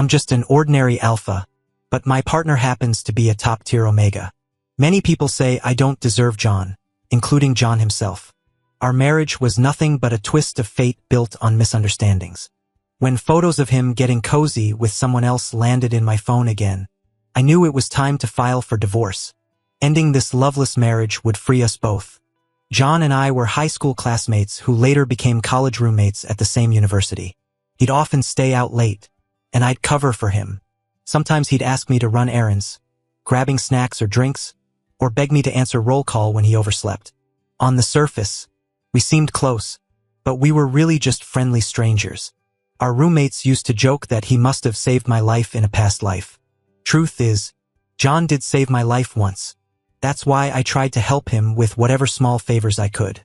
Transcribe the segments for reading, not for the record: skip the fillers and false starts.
I'm just an ordinary alpha, but my partner happens to be a top-tier Omega. Many people say I don't deserve John, including John himself. Our marriage was nothing but a twist of fate built on misunderstandings. When photos of him getting cozy with someone else landed in my phone again, I knew it was time to file for divorce. Ending this loveless marriage would free us both. John and I were high school classmates who later became college roommates at the same university. He'd often stay out late, and I'd cover for him. Sometimes he'd ask me to run errands, grabbing snacks or drinks, or beg me to answer roll call when he overslept. On the surface, we seemed close, but we were really just friendly strangers. Our roommates used to joke that he must have saved my life in a past life. Truth is, John did save my life once. That's why I tried to help him with whatever small favors I could.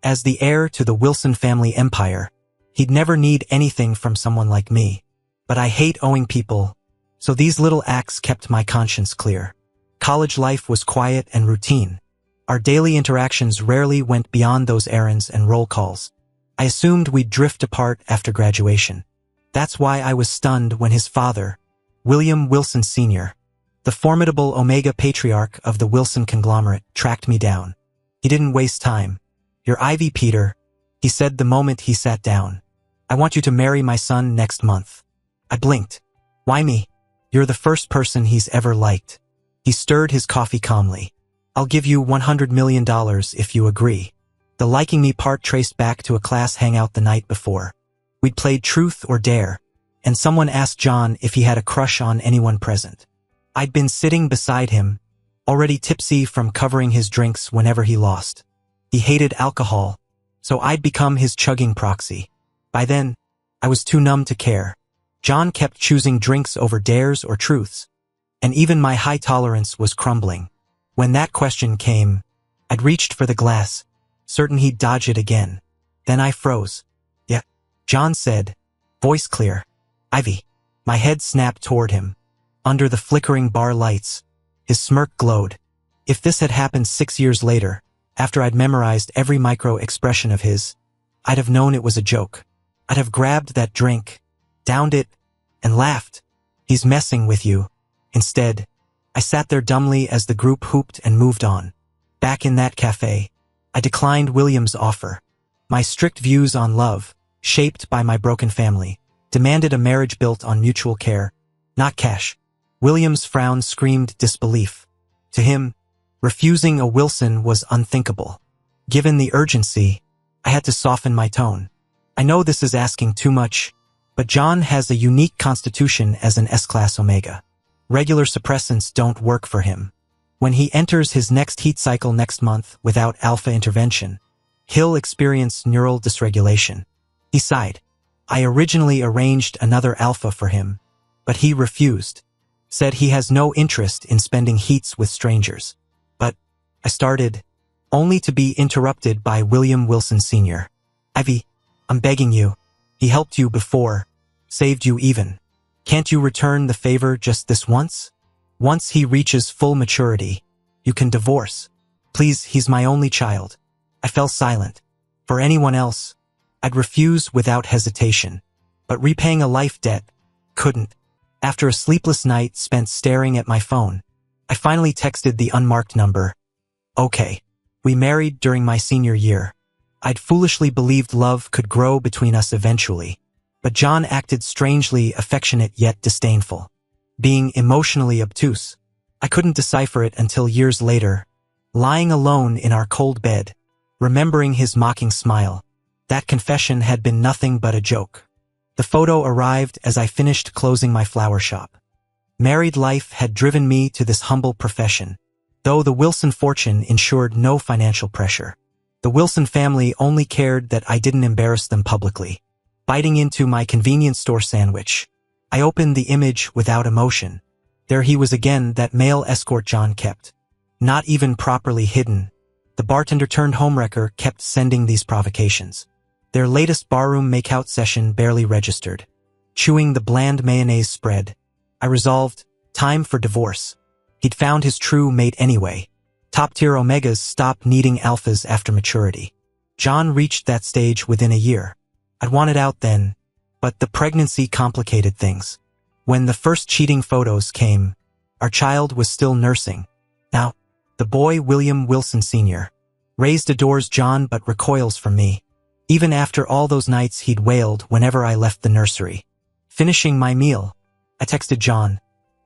As the heir to the Wilson family empire, he'd never need anything from someone like me. But I hate owing people, so these little acts kept my conscience clear. College life was quiet and routine. Our daily interactions rarely went beyond those errands and roll calls. I assumed we'd drift apart after graduation. That's why I was stunned when his father, William Wilson Sr., the formidable Omega patriarch of the Wilson conglomerate, tracked me down. He didn't waste time. "You're Ivy, Peter," he said the moment he sat down. "I want you to marry my son next month." I blinked. "Why me? You're the first person he's ever liked." He stirred his coffee calmly. "I'll give you $100 million if you agree." The liking me part traced back to a class hangout the night before. We'd played Truth or Dare, and someone asked John if he had a crush on anyone present. I'd been sitting beside him, already tipsy from covering his drinks whenever he lost. He hated alcohol, so I'd become his chugging proxy. By then, I was too numb to care. John kept choosing drinks over dares or truths, and even my high tolerance was crumbling. When that question came, I'd reached for the glass, certain he'd dodge it again. Then I froze. "Yeah," John said, voice clear. "Ivy." My head snapped toward him. Under the flickering bar lights, his smirk glowed. If this had happened 6 years later, after I'd memorized every micro-expression of his, I'd have known it was a joke. I'd have grabbed that drink, downed it, and laughed. "He's messing with you." Instead, I sat there dumbly as the group hooped and moved on. Back in that cafe, I declined William's offer. My strict views on love, shaped by my broken family, demanded a marriage built on mutual care, not cash. William's frown screamed disbelief. To him, refusing a Wilson was unthinkable. Given the urgency, I had to soften my tone. "I know this is asking too much, but John has a unique constitution as an S-class Omega. Regular suppressants don't work for him. When he enters his next heat cycle next month without alpha intervention, he'll experience neural dysregulation." He sighed. "I originally arranged another alpha for him, but he refused. Said he has no interest in spending heats with strangers." But, I started, only to be interrupted by William Wilson Sr. "Ivy, I'm begging you. He helped you before, saved you even. Can't you return the favor just this once? Once he reaches full maturity, you can divorce. Please, he's my only child." I fell silent. For anyone else, I'd refuse without hesitation. But repaying a life debt, couldn't. After a sleepless night spent staring at my phone, I finally texted the unmarked number. "Okay." We married during my senior year. I'd foolishly believed love could grow between us eventually, but John acted strangely affectionate yet disdainful. Being emotionally obtuse, I couldn't decipher it until years later, lying alone in our cold bed, remembering his mocking smile. That confession had been nothing but a joke. The photo arrived as I finished closing my flower shop. Married life had driven me to this humble profession, though the Wilson fortune ensured no financial pressure. The Wilson family only cared that I didn't embarrass them publicly. Biting into my convenience store sandwich, I opened the image without emotion. There he was again, that male escort John kept. Not even properly hidden. The bartender turned homewrecker kept sending these provocations. Their latest barroom makeout session barely registered. Chewing the bland mayonnaise spread, I resolved, time for divorce. He'd found his true mate anyway. Top-tier Omegas stop needing alphas after maturity. John reached that stage within a year. I'd wanted out then, but the pregnancy complicated things. When the first cheating photos came, our child was still nursing. Now, the boy William Wilson Sr. raised adores John but recoils from me. Even after all those nights he'd wailed whenever I left the nursery. Finishing my meal, I texted John,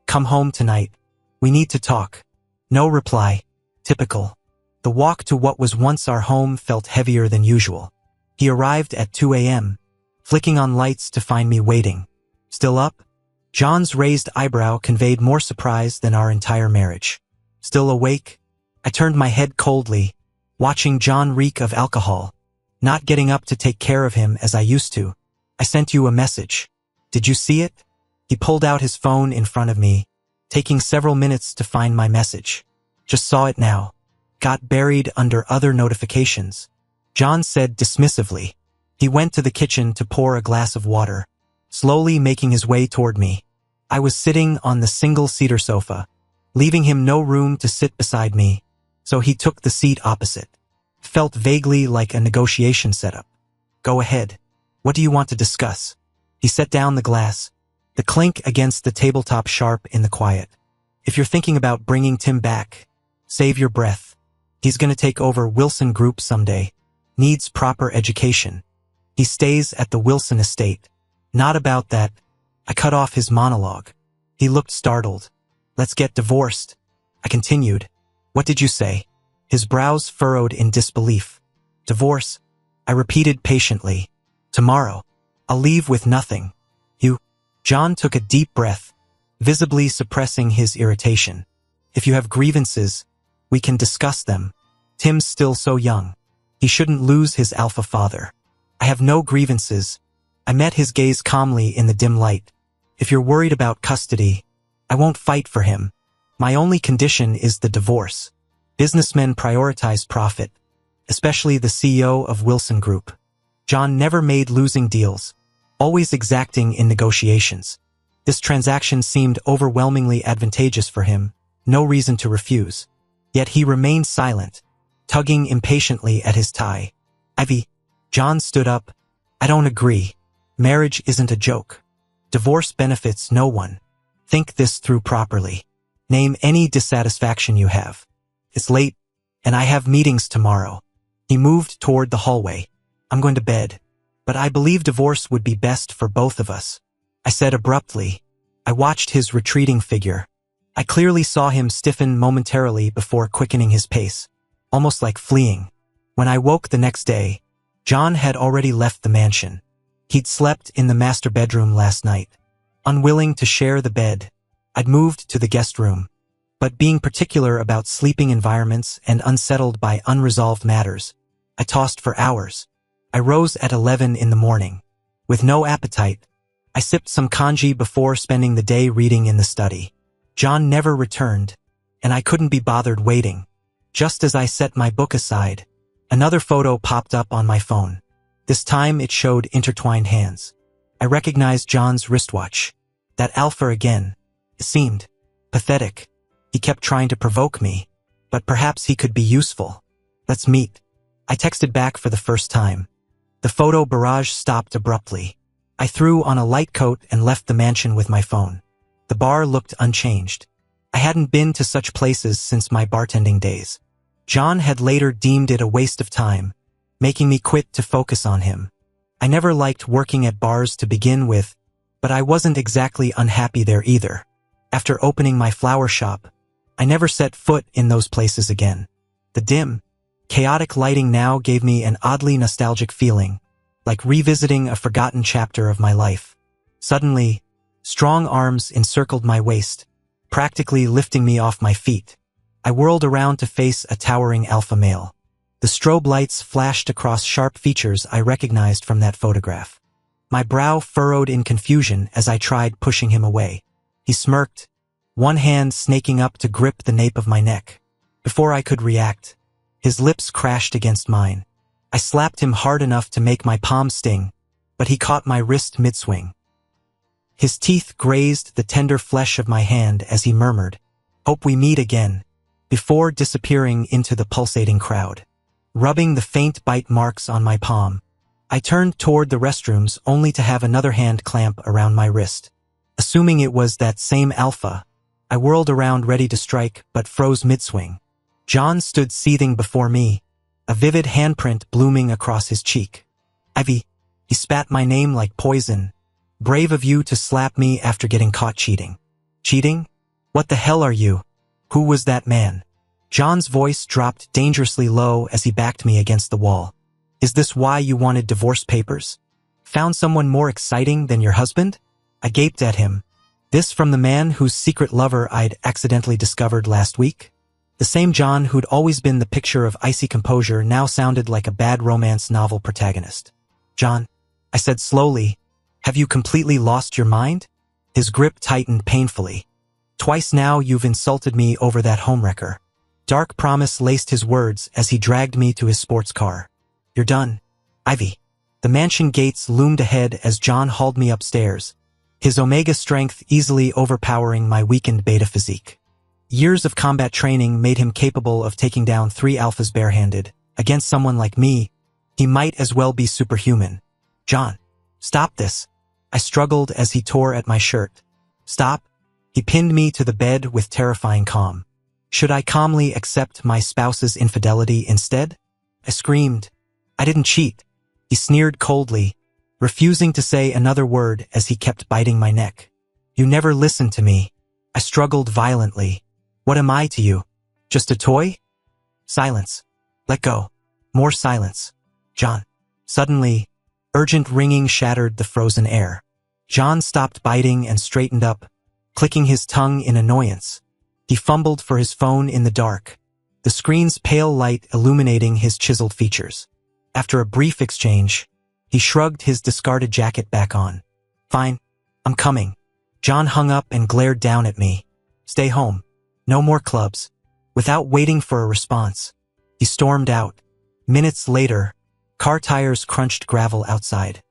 "Come home tonight. We need to talk." No reply. Typical. The walk to what was once our home felt heavier than usual. He arrived at 2 a.m., flicking on lights to find me waiting. "Still up?" John's raised eyebrow conveyed more surprise than our entire marriage. "Still awake?" I turned my head coldly, watching John reek of alcohol, not getting up to take care of him as I used to. "I sent you a message. Did you see it?" He pulled out his phone in front of me, taking several minutes to find my message. "Just saw it now. Got buried under other notifications," John said dismissively. He went to the kitchen to pour a glass of water, slowly making his way toward me. I was sitting on the single cedar sofa, leaving him no room to sit beside me, so he took the seat opposite. Felt vaguely like a negotiation setup. "Go ahead. What do you want to discuss?" He set down the glass, the clink against the tabletop sharp in the quiet. "If you're thinking about bringing Tim back, save your breath. He's gonna take over Wilson Group someday. Needs proper education. He stays at the Wilson estate." "Not about that." I cut off his monologue. He looked startled. "Let's get divorced." I continued. "What did you say?" His brows furrowed in disbelief. "Divorce," I repeated patiently. "Tomorrow. I'll leave with nothing." "You?" John took a deep breath, visibly suppressing his irritation. "If you have grievances, we can discuss them. Tim's still so young. He shouldn't lose his alpha father." "I have no grievances." I met his gaze calmly in the dim light. "If you're worried about custody, I won't fight for him. My only condition is the divorce. Businessmen prioritize profit, especially the CEO of Wilson Group. John never made losing deals, always exacting in negotiations. This transaction seemed overwhelmingly advantageous for him, no reason to refuse. Yet he remained silent, tugging impatiently at his tie. "Ivy." John stood up. "I don't agree. Marriage isn't a joke. Divorce benefits no one. Think this through properly. Name any dissatisfaction you have. It's late, and I have meetings tomorrow." He moved toward the hallway. "I'm going to bed, but I believe divorce would be best for both of us," I said abruptly. I watched his retreating figure. I clearly saw him stiffen momentarily before quickening his pace, almost like fleeing. When I woke the next day, John had already left the mansion. He'd slept in the master bedroom last night. Unwilling to share the bed, I'd moved to the guest room. But being particular about sleeping environments and unsettled by unresolved matters, I tossed for hours. I rose at 11 in the morning. With no appetite, I sipped some kanji before spending the day reading in the study. John never returned, and I couldn't be bothered waiting. Just as I set my book aside, another photo popped up on my phone. This time it showed intertwined hands. I recognized John's wristwatch. That alpha again. It seemed pathetic. He kept trying to provoke me, but perhaps he could be useful. "Let's meet." I texted back for the first time. The photo barrage stopped abruptly. I threw on a light coat and left the mansion with my phone. The bar looked unchanged. I hadn't been to such places since my bartending days. John had later deemed it a waste of time, making me quit to focus on him. I never liked working at bars to begin with, but I wasn't exactly unhappy there either. After opening my flower shop, I never set foot in those places again. The dim, chaotic lighting now gave me an oddly nostalgic feeling, like revisiting a forgotten chapter of my life. Suddenly, strong arms encircled my waist, practically lifting me off my feet. I whirled around to face a towering alpha male. The strobe lights flashed across sharp features I recognized from that photograph. My brow furrowed in confusion as I tried pushing him away. He smirked, one hand snaking up to grip the nape of my neck. Before I could react, his lips crashed against mine. I slapped him hard enough to make my palm sting, but he caught my wrist mid-swing. His teeth grazed the tender flesh of my hand as he murmured, "Hope we meet again," before disappearing into the pulsating crowd. Rubbing the faint bite marks on my palm, I turned toward the restrooms only to have another hand clamp around my wrist. Assuming it was that same alpha, I whirled around ready to strike, but froze mid-swing. John stood seething before me, a vivid handprint blooming across his cheek. Ivy, he spat my name like poison. Brave of you to slap me after getting caught cheating. Cheating? What the hell are you? Who was that man? John's voice dropped dangerously low as he backed me against the wall. Is this why you wanted divorce papers? Found someone more exciting than your husband? I gaped at him. This from the man whose secret lover I'd accidentally discovered last week? The same John who'd always been the picture of icy composure now sounded like a bad romance novel protagonist. John, I said slowly, have you completely lost your mind? His grip tightened painfully. Twice now you've insulted me over that homewrecker. Dark promise laced his words as he dragged me to his sports car. You're done, Ivy. The mansion gates loomed ahead as John hauled me upstairs, his Omega strength easily overpowering my weakened beta physique. Years of combat training made him capable of taking down 3 alphas barehanded. Against someone like me, he might as well be superhuman. John, stop this. I struggled as he tore at my shirt. Stop. He pinned me to the bed with terrifying calm. Should I calmly accept my spouse's infidelity instead? I screamed. I didn't cheat. He sneered coldly, refusing to say another word as he kept biting my neck. You never listened to me. I struggled violently. What am I to you? Just a toy? Silence. Let go. More silence. John. Suddenly, urgent ringing shattered the frozen air. John stopped biting and straightened up, clicking his tongue in annoyance. He fumbled for his phone in the dark, the screen's pale light illuminating his chiseled features. After a brief exchange, he shrugged his discarded jacket back on. Fine, I'm coming. John hung up and glared down at me. Stay home. No more clubs. Without waiting for a response, he stormed out. Minutes later, car tires crunched gravel outside.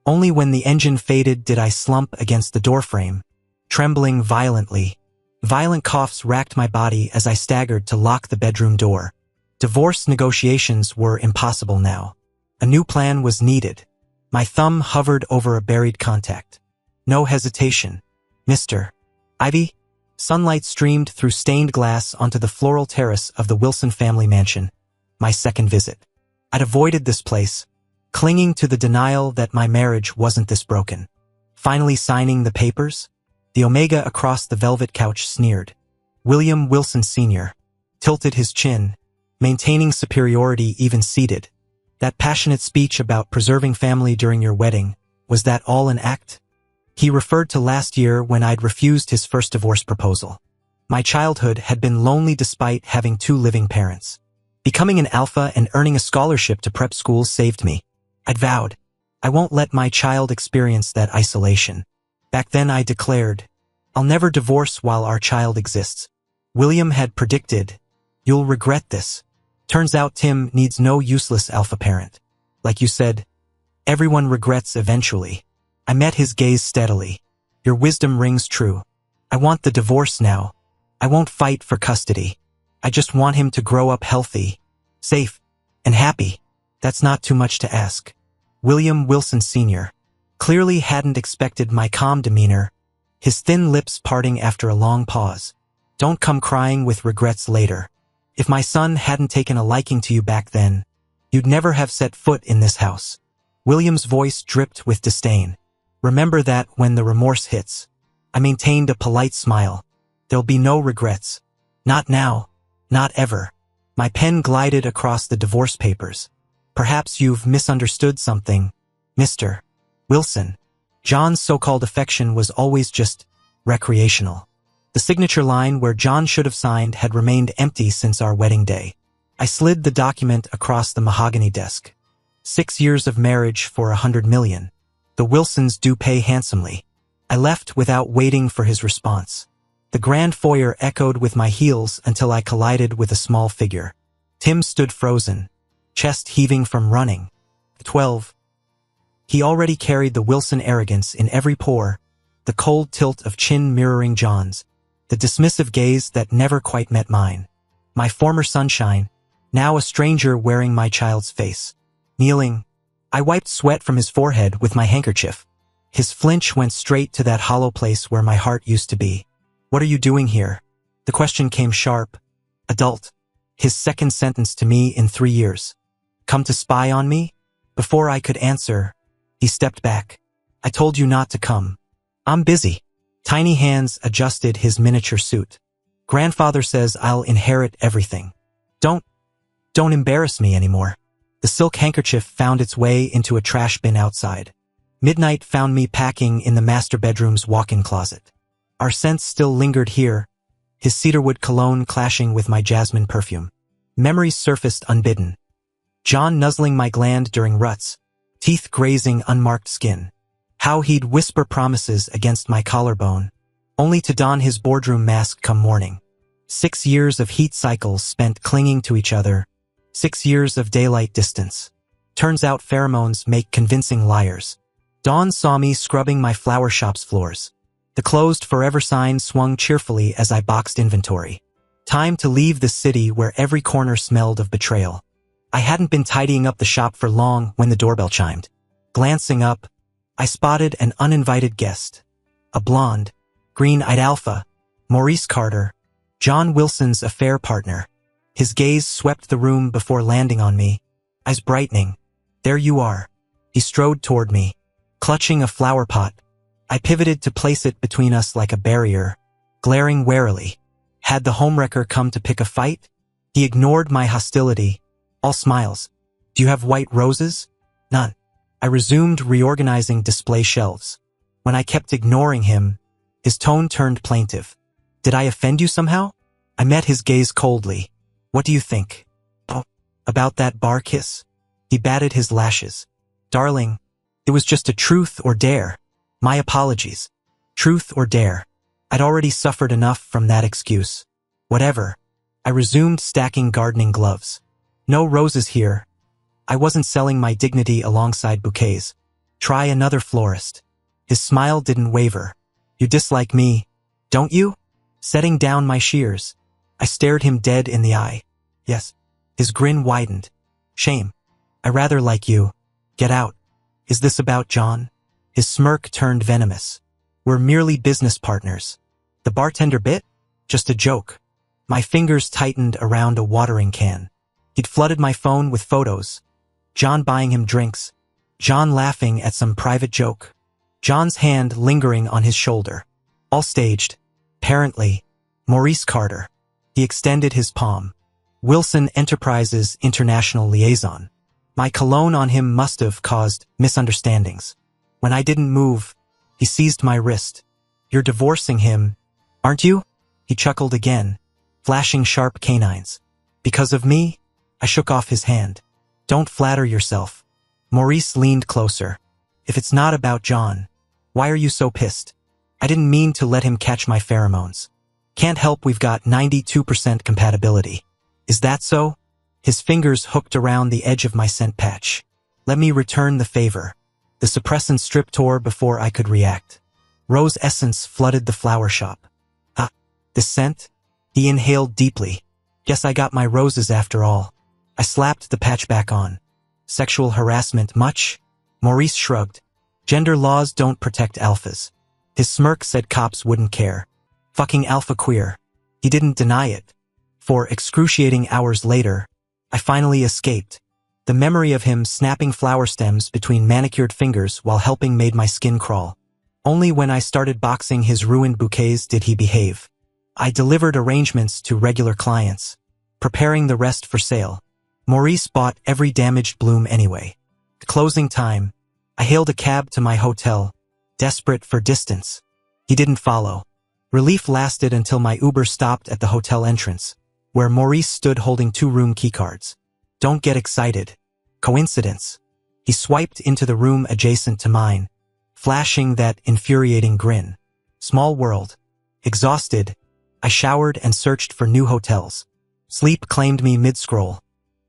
Only when the engine faded did I slump against the doorframe, trembling violently. Violent coughs racked my body as I staggered to lock the bedroom door. Divorce negotiations were impossible now. A new plan was needed. My thumb hovered over a buried contact. No hesitation. Mr. Ivy? Sunlight streamed through stained glass onto the floral terrace of the Wilson family mansion. My second visit. I'd avoided this place, clinging to the denial that my marriage wasn't this broken. Finally signing the papers, the Omega across the velvet couch sneered. William Wilson Sr. tilted his chin, maintaining superiority even seated. That passionate speech about preserving family during your wedding, was that all an act? He referred to last year when I'd refused his first divorce proposal. My childhood had been lonely despite having 2 living parents. Becoming an alpha and earning a scholarship to prep school saved me. I'd vowed, I won't let my child experience that isolation. Back then I declared, I'll never divorce while our child exists. William had predicted, you'll regret this. Turns out Tim needs no useless alpha parent. Like you said, everyone regrets eventually. I met his gaze steadily. Your wisdom rings true. I want the divorce now. I won't fight for custody. I just want him to grow up healthy, safe, and happy. That's not too much to ask. William Wilson Sr. clearly hadn't expected my calm demeanor, his thin lips parting after a long pause. Don't come crying with regrets later. If my son hadn't taken a liking to you back then, you'd never have set foot in this house. William's voice dripped with disdain. Remember that when the remorse hits. I maintained a polite smile. There'll be no regrets. Not now. Not ever. My pen glided across the divorce papers. Perhaps you've misunderstood something, Mr. Wilson. John's so-called affection was always just recreational. The signature line where John should have signed had remained empty since our wedding day. I slid the document across the mahogany desk. 6 years of marriage for $100 million. The Wilsons do pay handsomely. I left without waiting for his response. The grand foyer echoed with my heels until I collided with a small figure. Tim stood frozen, chest heaving from running. 12. He already carried the Wilson arrogance in every pore, the cold tilt of chin mirroring John's, the dismissive gaze that never quite met mine. My former sunshine, now a stranger wearing my child's face. Kneeling, I wiped sweat from his forehead with my handkerchief. His flinch went straight to that hollow place where my heart used to be. What are you doing here? The question came sharp. Adult. His second sentence to me in 3 years. Come to spy on me? Before I could answer, he stepped back. I told you not to come. I'm busy. Tiny hands adjusted his miniature suit. Grandfather says I'll inherit everything. Don't embarrass me anymore. The silk handkerchief found its way into a trash bin outside. Midnight found me packing in the master bedroom's walk-in closet. Our scents still lingered here, his cedarwood cologne clashing with my jasmine perfume. Memories surfaced unbidden. John nuzzling my gland during ruts, teeth grazing unmarked skin. How he'd whisper promises against my collarbone, only to don his boardroom mask come morning. 6 years of heat cycles spent clinging to each other. 6 years of daylight distance. Turns out pheromones make convincing liars. Dawn saw me scrubbing my flower shop's floors. The closed forever sign swung cheerfully as I boxed inventory. Time to leave the city where every corner smelled of betrayal. I hadn't been tidying up the shop for long when the doorbell chimed. Glancing up, I spotted an uninvited guest. A blonde, green-eyed alpha, Maurice Carter, John Wilson's affair partner. His gaze swept the room before landing on me, eyes brightening. There you are. He strode toward me, clutching a flower pot. I pivoted to place it between us like a barrier, glaring warily. Had the homewrecker come to pick a fight? He ignored my hostility, all smiles. Do you have white roses? None. I resumed reorganizing display shelves. When I kept ignoring him, his tone turned plaintive. Did I offend you somehow? I met his gaze coldly. What do you think? Oh, about that bar kiss? He batted his lashes. Darling, it was just a truth or dare. My apologies. Truth or dare. I'd already suffered enough from that excuse. Whatever. I resumed stacking gardening gloves. No roses here. I wasn't selling my dignity alongside bouquets. Try another florist. His smile didn't waver. You dislike me, don't you? Setting down my shears, I stared him dead in the eye. Yes. His grin widened. Shame. I rather like you. Get out. Is this about John? His smirk turned venomous. We're merely business partners. The bartender bit? Just a joke. My fingers tightened around a watering can. He'd flooded my phone with photos. John buying him drinks. John laughing at some private joke. John's hand lingering on his shoulder. All staged. Apparently. Maurice Carter. He extended his palm. Wilson Enterprises International Liaison. My cologne on him must have caused misunderstandings. When I didn't move, he seized my wrist. You're divorcing him, aren't you? He chuckled again, flashing sharp canines. Because of me? I shook off his hand. Don't flatter yourself. Maurice leaned closer. If it's not about John, why are you so pissed? I didn't mean to let him catch my pheromones. Can't help we've got 92% compatibility. Is that so? His fingers hooked around the edge of my scent patch. Let me return the favor. The suppressant strip tore before I could react. Rose essence flooded the flower shop. Ah, the scent? He inhaled deeply. Guess I got my roses after all. I slapped the patch back on. Sexual harassment much? Maurice shrugged. Gender laws don't protect alphas. His smirk said cops wouldn't care. Fucking alpha queer. He didn't deny it. For excruciating hours later, I finally escaped. The memory of him snapping flower stems between manicured fingers while helping made my skin crawl. Only when I started boxing his ruined bouquets did he behave. I delivered arrangements to regular clients, preparing the rest for sale. Maurice bought every damaged bloom anyway. At closing time, I hailed a cab to my hotel, desperate for distance. He didn't follow. Relief lasted until my Uber stopped at the hotel entrance, where Maurice stood holding 2 room keycards. Don't get excited. Coincidence. He swiped into the room adjacent to mine, flashing that infuriating grin. Small world. Exhausted, I showered and searched for new hotels. Sleep claimed me mid-scroll.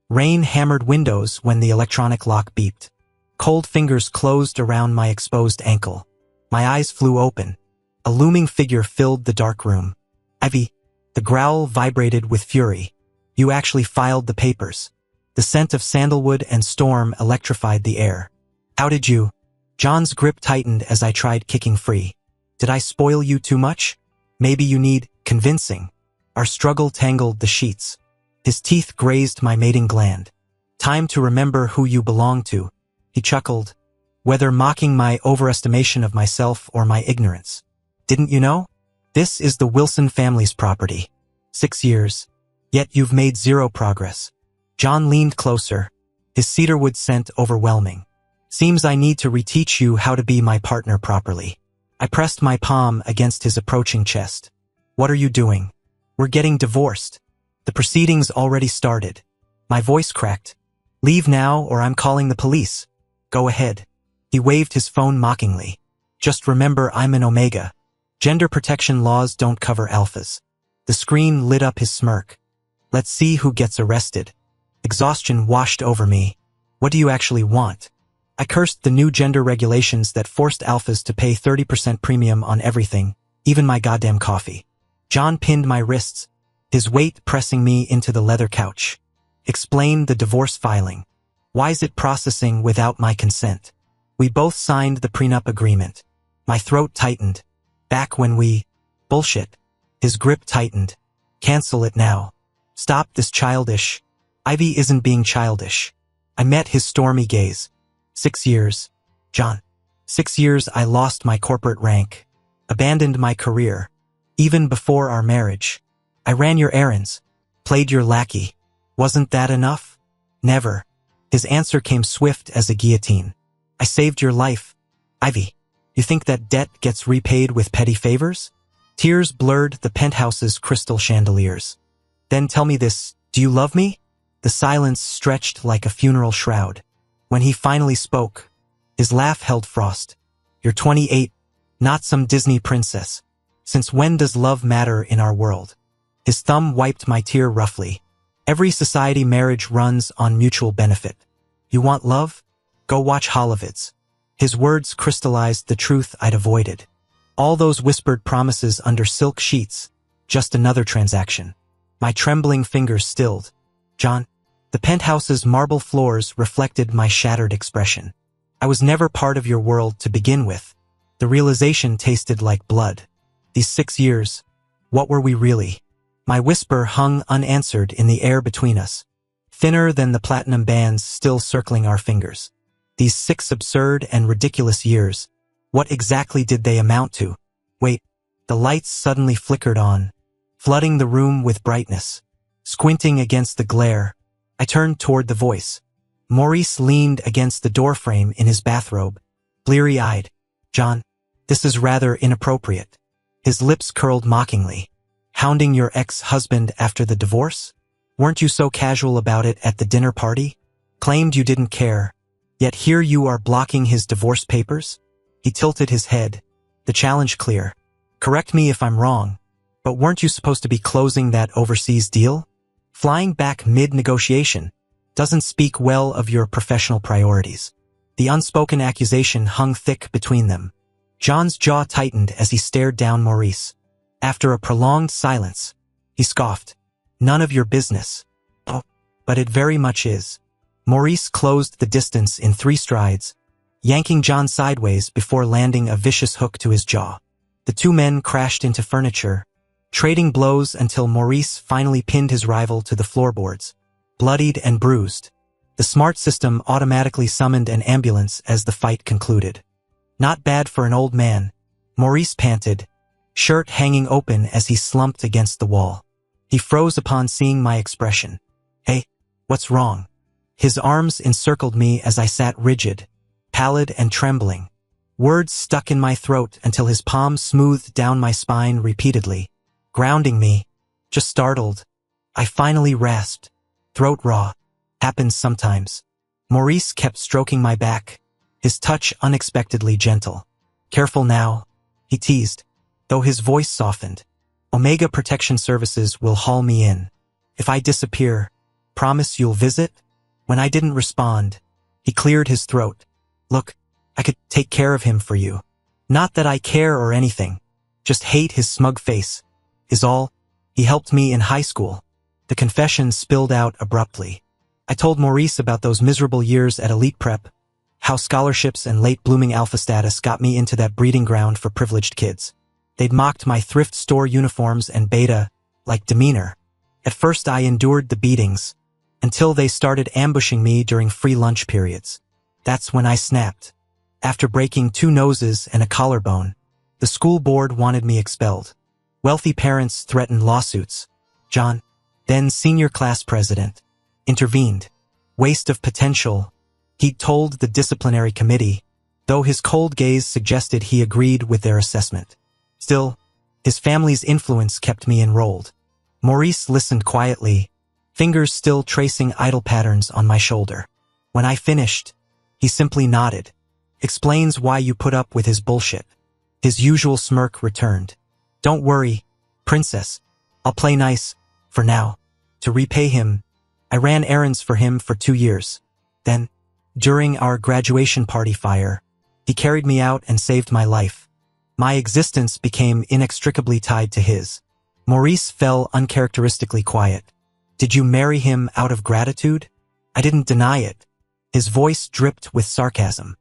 Rain hammered windows when the electronic lock beeped. Cold fingers closed around my exposed ankle. My eyes flew open. A looming figure filled the dark room. Ivy. The growl vibrated with fury. You actually filed the papers. The scent of sandalwood and storm electrified the air. How did you? John's grip tightened as I tried kicking free. Did I spoil you too much? Maybe you need convincing. Our struggle tangled the sheets. His teeth grazed my mating gland. Time to remember who you belong to, he chuckled, whether mocking my overestimation of myself or my ignorance. Didn't you know? This is the Wilson family's property. 6 years. Yet you've made zero progress. John leaned closer, his cedarwood scent overwhelming. Seems I need to reteach you how to be my partner properly. I pressed my palm against his approaching chest. What are you doing? We're getting divorced. The proceedings already started. My voice cracked. Leave now or I'm calling the police. Go ahead. He waved his phone mockingly. Just remember I'm an Omega. Gender protection laws don't cover alphas. The screen lit up his smirk. Let's see who gets arrested. Exhaustion washed over me. What do you actually want? I cursed the new gender regulations that forced alphas to pay 30% premium on everything, even my goddamn coffee. John pinned my wrists, his weight pressing me into the leather couch. Explain the divorce filing. Why is it processing without my consent? We both signed the prenup agreement. My throat tightened. Back when we... Bullshit. His grip tightened. Cancel it now. Stop this childish... Ivy isn't being childish. I met his stormy gaze. 6 years. John. 6 years I lost my corporate rank. Abandoned my career. Even before our marriage. I ran your errands. Played your lackey. Wasn't that enough? Never. His answer came swift as a guillotine. I saved your life. Ivy, you think that debt gets repaid with petty favors? Tears blurred the penthouse's crystal chandeliers. Then tell me this, do you love me? The silence stretched like a funeral shroud. When he finally spoke, his laugh held frost. You're 28, not some Disney princess. Since when does love matter in our world? His thumb wiped my tear roughly. Every society marriage runs on mutual benefit. You want love? Go watch Holovids. His words crystallized the truth I'd avoided. All those whispered promises under silk sheets, just another transaction. My trembling fingers stilled. John, the penthouse's marble floors reflected my shattered expression. I was never part of your world to begin with. The realization tasted like blood. These 6 years, what were we really? My whisper hung unanswered in the air between us, thinner than the platinum bands still circling our fingers. These 6 absurd and ridiculous years, what exactly did they amount to? Wait, the lights suddenly flickered on, flooding the room with brightness. Squinting against the glare, I turned toward the voice. Maurice leaned against the doorframe in his bathrobe, bleary-eyed. John, this is rather inappropriate. His lips curled mockingly. Hounding your ex-husband after the divorce? Weren't you so casual about it at the dinner party? Claimed you didn't care. Yet here you are blocking his divorce papers? He tilted his head. The challenge clear. Correct me if I'm wrong, but weren't you supposed to be closing that overseas deal? Flying back mid-negotiation doesn't speak well of your professional priorities. The unspoken accusation hung thick between them. John's jaw tightened as he stared down Maurice. After a prolonged silence, he scoffed. None of your business. Oh, but it very much is. Maurice closed the distance in 3 strides, yanking John sideways before landing a vicious hook to his jaw. The 2 men crashed into furniture, trading blows until Maurice finally pinned his rival to the floorboards, bloodied and bruised. The smart system automatically summoned an ambulance as the fight concluded. Not bad for an old man, Maurice panted, shirt hanging open as he slumped against the wall. He froze upon seeing my expression. Hey, what's wrong? His arms encircled me as I sat rigid, pallid and trembling. Words stuck in my throat until his palm smoothed down my spine repeatedly, grounding me. Just startled. I finally rasped. Throat raw. Happens sometimes. Maurice kept stroking my back, his touch unexpectedly gentle. Careful now, he teased, though his voice softened. Omega Protection Services will haul me in. If I disappear, promise you'll visit? When I didn't respond, he cleared his throat. Look, I could take care of him for you. Not that I care or anything. Just hate his smug face. Is all. He helped me in high school. The confession spilled out abruptly. I told Maurice about those miserable years at elite prep, how scholarships and late-blooming alpha status got me into that breeding ground for privileged kids. They'd mocked my thrift store uniforms and beta-like demeanor. At first I endured the beatings, until they started ambushing me during free lunch periods. That's when I snapped. After breaking 2 noses and a collarbone, the school board wanted me expelled. Wealthy parents threatened lawsuits. John, then senior class president, intervened. Waste of potential, he'd told the disciplinary committee, though his cold gaze suggested he agreed with their assessment. Still, his family's influence kept me enrolled. Maurice listened quietly, fingers still tracing idle patterns on my shoulder. When I finished, he simply nodded. Explains why you put up with his bullshit. His usual smirk returned. Don't worry, princess. I'll play nice, for now. To repay him, I ran errands for him for 2 years. Then, during our graduation party fire, he carried me out and saved my life. My existence became inextricably tied to his. Maurice fell uncharacteristically quiet. Did you marry him out of gratitude? I didn't deny it. His voice dripped with sarcasm.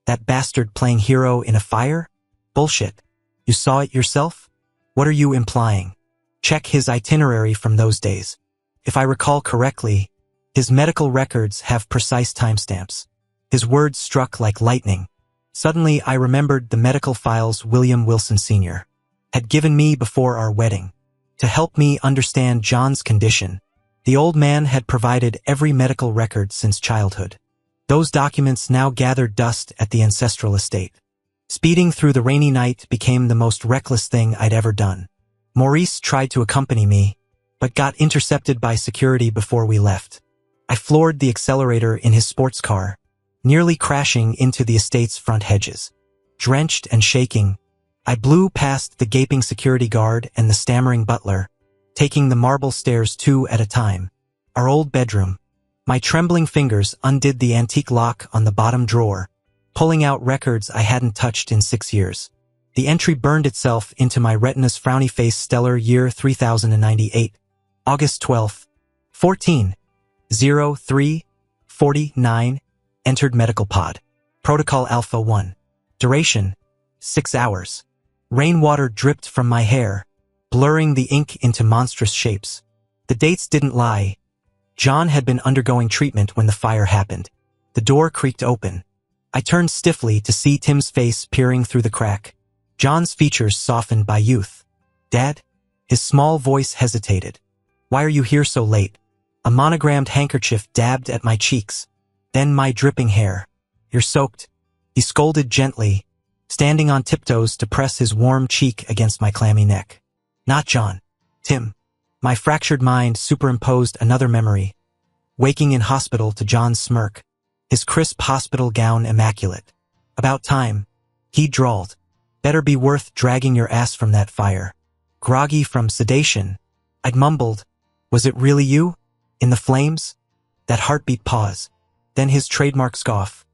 That bastard playing hero in a fire? Bullshit. You saw it yourself? What are you implying? Check his itinerary from those days. If I recall correctly, his medical records have precise timestamps. His words struck like lightning. Suddenly I remembered the medical files William Wilson Sr. had given me before our wedding. To help me understand John's condition, the old man had provided every medical record since childhood. Those documents now gathered dust at the ancestral estate. Speeding through the rainy night became the most reckless thing I'd ever done. Maurice tried to accompany me, but got intercepted by security before we left. I floored the accelerator in his sports car, nearly crashing into the estate's front hedges. Drenched and shaking, I blew past the gaping security guard and the stammering butler, taking the marble stairs 2 at a time. Our old bedroom. My trembling fingers undid the antique lock on the bottom drawer, pulling out records I hadn't touched in 6 years. The entry burned itself into my retina's frowny face. Stellar year 3098. August 12th. 14:03:49. Entered medical pod. Protocol Alpha 1. Duration: 6 hours. Rainwater dripped from my hair, blurring the ink into monstrous shapes. The dates didn't lie. John had been undergoing treatment when the fire happened. The door creaked open. I turned stiffly to see Tim's face peering through the crack. John's features softened by youth. Dad? His small voice hesitated. Why are you here so late? A monogrammed handkerchief dabbed at my cheeks, then my dripping hair. You're soaked. He scolded gently, standing on tiptoes to press his warm cheek against my clammy neck. Not John. Tim. My fractured mind superimposed another memory. Waking in hospital to John's smirk, his crisp hospital gown immaculate. About time, he drawled. Better be worth dragging your ass from that fire. Groggy from sedation, I'd mumbled, was it really you? In the flames? That heartbeat pause. Then his trademark scoff.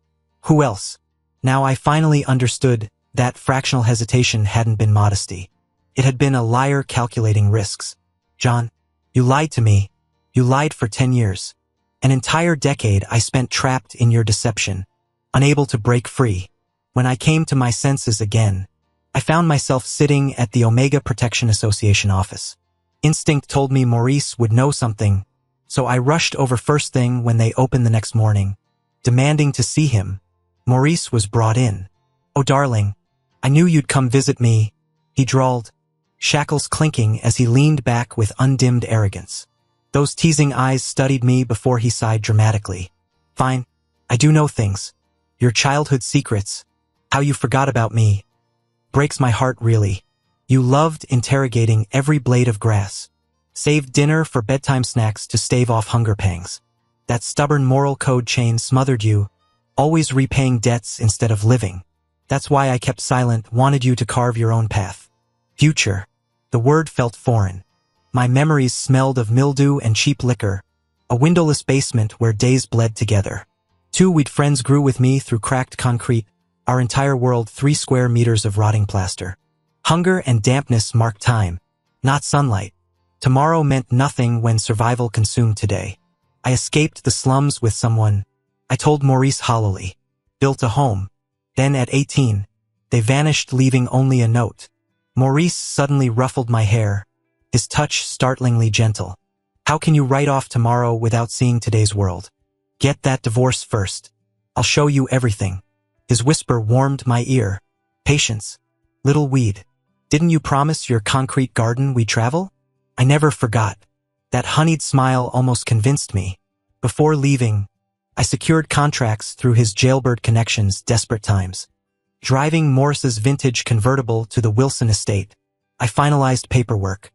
Who else? Now I finally understood that fractional hesitation hadn't been modesty. It had been a liar calculating risks. John, you lied to me. You lied for 10 years. An entire decade I spent trapped in your deception, unable to break free. When I came to my senses again, I found myself sitting at the Omega Protection Association office. Instinct told me Maurice would know something, so I rushed over first thing when they opened the next morning, demanding to see him. Maurice was brought in. Oh, darling, I knew you'd come visit me, he drawled, shackles clinking as he leaned back with undimmed arrogance. Those teasing eyes studied me before he sighed dramatically. Fine, I do know things. Your childhood secrets, how you forgot about me. Breaks my heart really. You loved interrogating every blade of grass. Saved dinner for bedtime snacks to stave off hunger pangs. That stubborn moral code chain smothered you, always repaying debts instead of living. That's why I kept silent, wanted you to carve your own path. Future. The word felt foreign. My memories smelled of mildew and cheap liquor, a windowless basement where days bled together. 2 we'd friends grew with me through cracked concrete, our entire world 3 square meters of rotting plaster. Hunger and dampness marked time, not sunlight. Tomorrow meant nothing when survival consumed today. I escaped the slums with someone, I told Maurice hollowly. built a home. Then at 18, they vanished, leaving only a note. Maurice suddenly ruffled my hair, his touch startlingly gentle. How can you write off tomorrow without seeing today's world? Get that divorce first. I'll show you everything. His whisper warmed my ear. Patience. Little weed. Didn't you promise your concrete garden we'd travel? I never forgot. That honeyed smile almost convinced me. Before leaving, I secured contracts through his jailbird connections. Desperate times. Driving Maurice's vintage convertible to the Wilson estate, I finalized paperwork.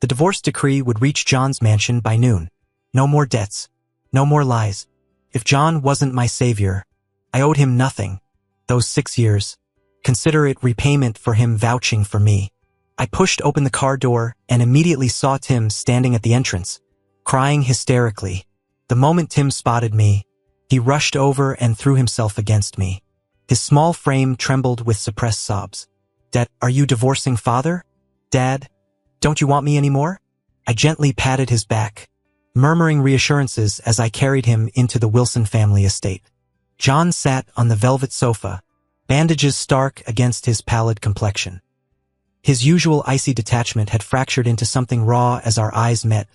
The divorce decree would reach John's mansion by noon. No more debts. No more lies. If John wasn't my savior, I owed him nothing. Those 6 years. Consider it repayment for him vouching for me. I pushed open the car door and immediately saw Tim standing at the entrance, crying hysterically. The moment Tim spotted me, he rushed over and threw himself against me. His small frame trembled with suppressed sobs. Dad, are you divorcing father? Dad, don't you want me anymore? I gently patted his back, murmuring reassurances as I carried him into the Wilson family estate. John sat on the velvet sofa, bandages stark against his pallid complexion. His usual icy detachment had fractured into something raw as our eyes met,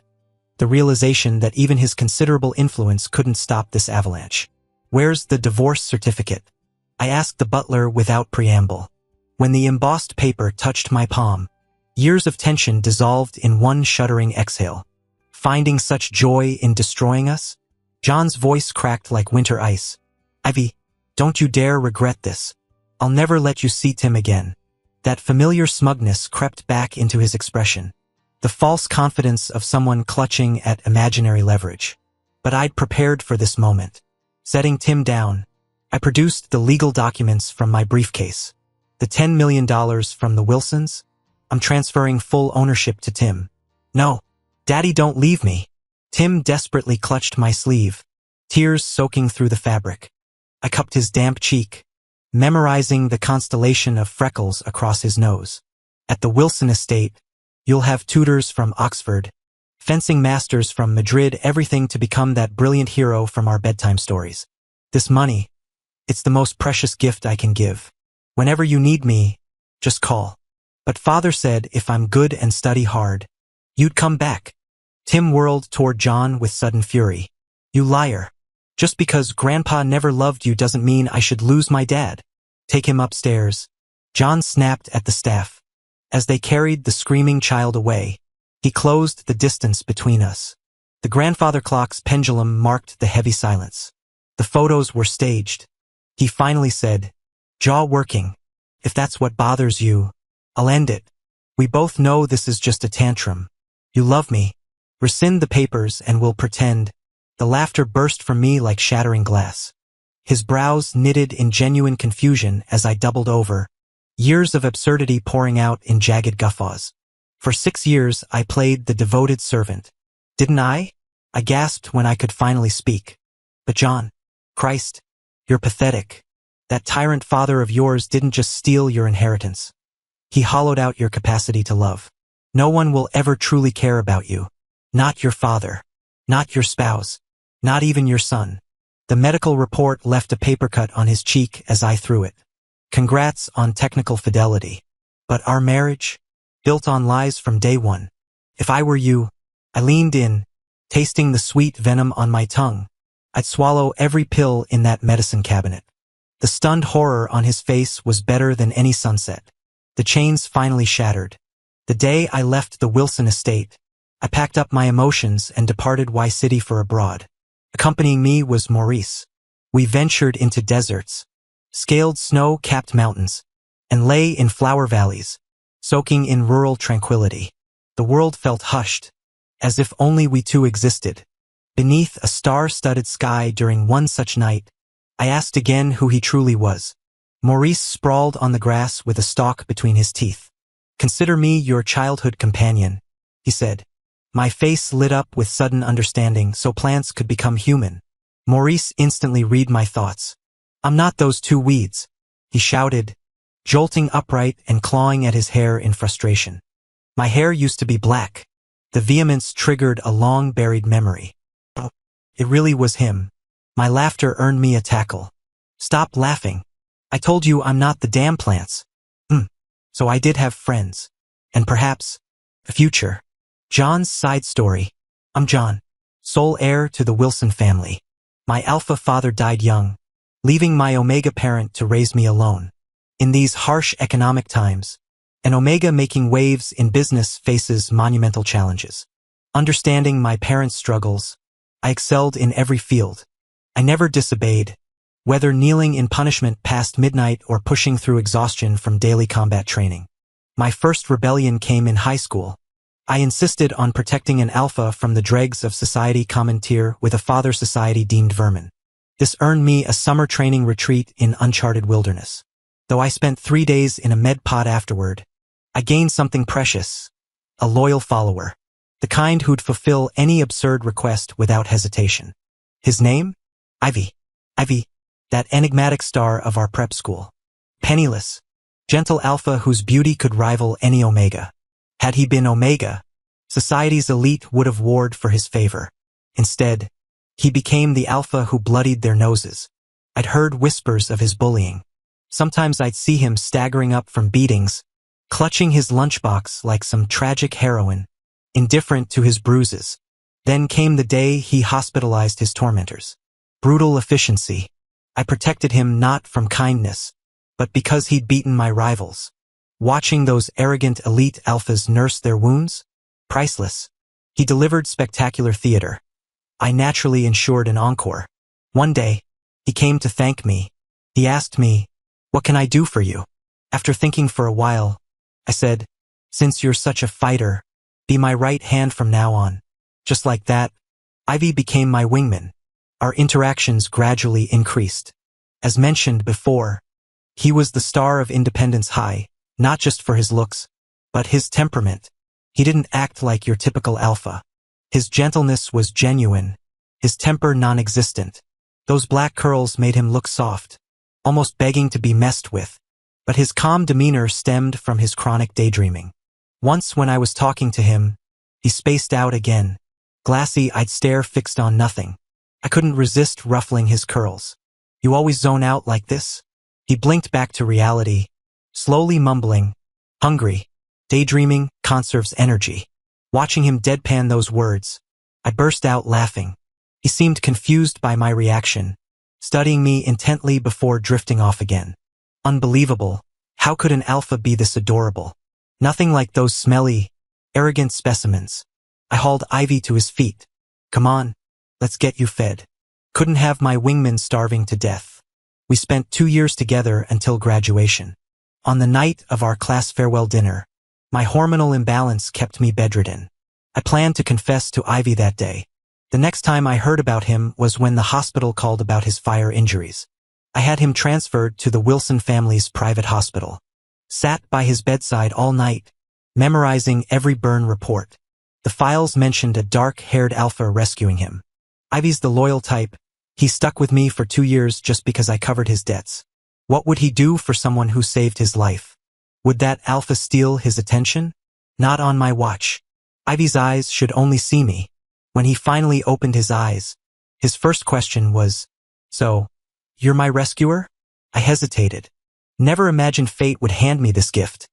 the realization that even his considerable influence couldn't stop this avalanche. Where's the divorce certificate? I asked the butler without preamble. When the embossed paper touched my palm, years of tension dissolved in one shuddering exhale. Finding such joy in destroying us? John's voice cracked like winter ice. Ivy, don't you dare regret this. I'll never let you see Tim again. That familiar smugness crept back into his expression, the false confidence of someone clutching at imaginary leverage. But I'd prepared for this moment. Setting Tim down, I produced the legal documents from my briefcase. The $10 million from the Wilsons? I'm transferring full ownership to Tim. No, Daddy, don't leave me. Tim desperately clutched my sleeve, tears soaking through the fabric. I cupped his damp cheek, memorizing the constellation of freckles across his nose. At the Wilson estate, you'll have tutors from Oxford, fencing masters from Madrid, everything to become that brilliant hero from our bedtime stories. This money, it's the most precious gift I can give. Whenever you need me, just call. But Father said if I'm good and study hard, you'd come back. Tim whirled toward John with sudden fury. You liar. Just because Grandpa never loved you doesn't mean I should lose my dad. Take him upstairs. John snapped at the staff. As they carried the screaming child away, he closed the distance between us. The grandfather clock's pendulum marked the heavy silence. The photos were staged. He finally said, jaw working. If that's what bothers you, I'll end it. We both know this is just a tantrum. You love me. Rescind the papers and we'll pretend. The laughter burst from me like shattering glass. His brows knitted in genuine confusion as I doubled over, years of absurdity pouring out in jagged guffaws. For 6 years I played the devoted servant. Didn't I? I gasped when I could finally speak. But John, Christ, you're pathetic. That tyrant father of yours didn't just steal your inheritance. He hollowed out your capacity to love. No one will ever truly care about you. Not your father. Not your spouse. Not even your son. The medical report left a paper cut on his cheek as I threw it. Congrats on technical fidelity. But our marriage? Built on lies from day one. If I were you, I leaned in, tasting the sweet venom on my tongue. I'd swallow every pill in that medicine cabinet. The stunned horror on his face was better than any sunset. The chains finally shattered. The day I left the Wilson estate, I packed up my emotions and departed Y City for abroad. Accompanying me was Maurice. We ventured into deserts, scaled snow-capped mountains, and lay in flower valleys, soaking in rural tranquility. The world felt hushed, as if only we two existed. Beneath a star-studded sky during one such night, I asked again who he truly was. Maurice sprawled on the grass with a stalk between his teeth. Consider me your childhood companion, he said. My face lit up with sudden understanding so plants could become human. Maurice instantly read my thoughts. I'm not those two weeds, he shouted, jolting upright and clawing at his hair in frustration. My hair used to be black. The vehemence triggered a long-buried memory. Oh, it really was him. My laughter earned me a tackle. Stop laughing. I told you I'm not the damn plants. So I did have friends. And perhaps a future. John's side story. I'm John, sole heir to the Wilson family. My alpha father died young, leaving my Omega parent to raise me alone. In these harsh economic times, an Omega making waves in business faces monumental challenges. Understanding my parents' struggles, I excelled in every field. I never disobeyed, whether kneeling in punishment past midnight or pushing through exhaustion from daily combat training. My first rebellion came in high school. I insisted on protecting an alpha from the dregs of society common tier with a father society deemed vermin. This earned me a summer training retreat in uncharted wilderness. Though I spent 3 days in a med pod afterward, I gained something precious, a loyal follower, the kind who'd fulfill any absurd request without hesitation. His name? Ivy. Ivy, that enigmatic star of our prep school. Penniless, gentle alpha whose beauty could rival any Omega. Had he been Omega, society's elite would have warred for his favor. Instead, he became the alpha who bloodied their noses. I'd heard whispers of his bullying. Sometimes I'd see him staggering up from beatings, clutching his lunchbox like some tragic heroine, indifferent to his bruises. Then came the day he hospitalized his tormentors. Brutal efficiency. I protected him not from kindness, but because he'd beaten my rivals. Watching those arrogant elite alphas nurse their wounds? Priceless. He delivered spectacular theater. I naturally ensured an encore. One day, he came to thank me. He asked me, "What can I do for you?" After thinking for a while, I said, "Since you're such a fighter, be my right hand from now on." Just like that, Ivy became my wingman. Our interactions gradually increased. As mentioned before, he was the star of Independence High, not just for his looks, but his temperament. He didn't act like your typical alpha. His gentleness was genuine, his temper non-existent. Those black curls made him look soft, almost begging to be messed with. But his calm demeanor stemmed from his chronic daydreaming. Once when I was talking to him, he spaced out again. Glassy, I'd stare fixed on nothing. I couldn't resist ruffling his curls. "You always zone out like this?" He blinked back to reality, slowly mumbling, "Hungry. Daydreaming conserves energy." Watching him deadpan those words, I burst out laughing. He seemed confused by my reaction, studying me intently before drifting off again. Unbelievable. How could an alpha be this adorable? Nothing like those smelly, arrogant specimens. I hauled Ivy to his feet. "Come on, let's get you fed." Couldn't have my wingman starving to death. We spent 2 years together until graduation. On the night of our class farewell dinner, my hormonal imbalance kept me bedridden. I planned to confess to Ivy that day. The next time I heard about him was when the hospital called about his fire injuries. I had him transferred to the Wilson family's private hospital. Sat by his bedside all night, memorizing every burn report. The files mentioned a dark-haired alpha rescuing him. Ivy's the loyal type. He stuck with me for 2 years just because I covered his debts. What would he do for someone who saved his life? Would that alpha steal his attention? Not on my watch. Ivy's eyes should only see me. When he finally opened his eyes, his first question was, "So, you're my rescuer?" I hesitated. Never imagined fate would hand me this gift.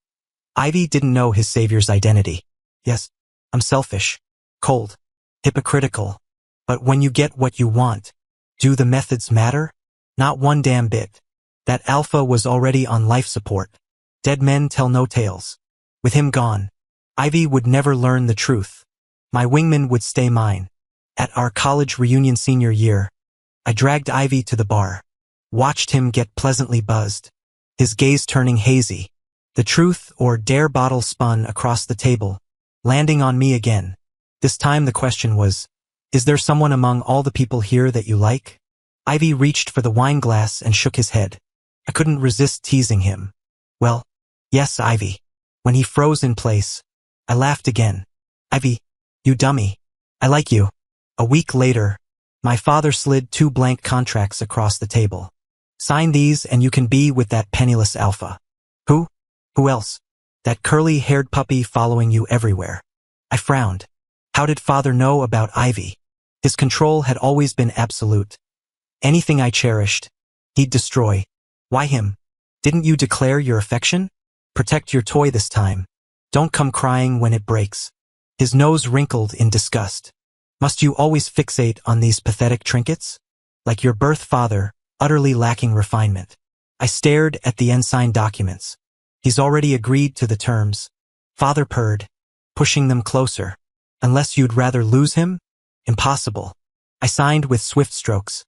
Ivy didn't know his savior's identity. "Yes, I'm selfish, cold, hypocritical. But when you get what you want, do the methods matter?" Not one damn bit. That alpha was already on life support. Dead men tell no tales. With him gone, Ivy would never learn the truth. My wingman would stay mine. At our college reunion senior year, I dragged Ivy to the bar. Watched him get pleasantly buzzed, his gaze turning hazy. The truth or dare bottle spun across the table, landing on me again. This time the question was, "Is there someone among all the people here that you like?" Ivy reached for the wine glass and shook his head. I couldn't resist teasing him. "Well, yes, Ivy." When he froze in place, I laughed again. "Ivy, you dummy. I like you." A week later, my father slid 2 blank contracts across the table. "Sign these and you can be with that penniless alpha." "Who? Who else?" "That curly-haired puppy following you everywhere." I frowned. How did father know about Ivy? His control had always been absolute. Anything I cherished, He'd destroy. Why him? Didn't you declare your affection? Protect your toy this time. Don't come crying when it breaks. His nose wrinkled in disgust. Must you always fixate on these pathetic trinkets? Like your birth father, utterly lacking refinement. I stared at the unsigned documents. He's already agreed to the terms. Father purred, pushing them closer. Unless you'd rather lose him? Impossible. I signed with swift strokes.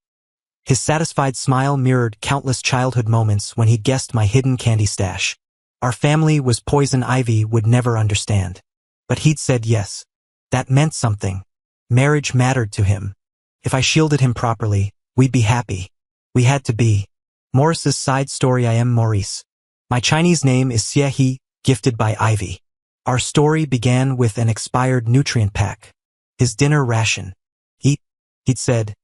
His satisfied smile mirrored countless childhood moments when he guessed my hidden candy stash. Our family was poison ivy would never understand. But he'd said yes. That meant something. Marriage mattered to him. If I shielded him properly, we'd be happy. We had to be. Maurice's side story. I am Maurice. My Chinese name is Xie, gifted by Ivy. Our story began with an expired nutrient pack. His dinner ration. Eat, he'd said,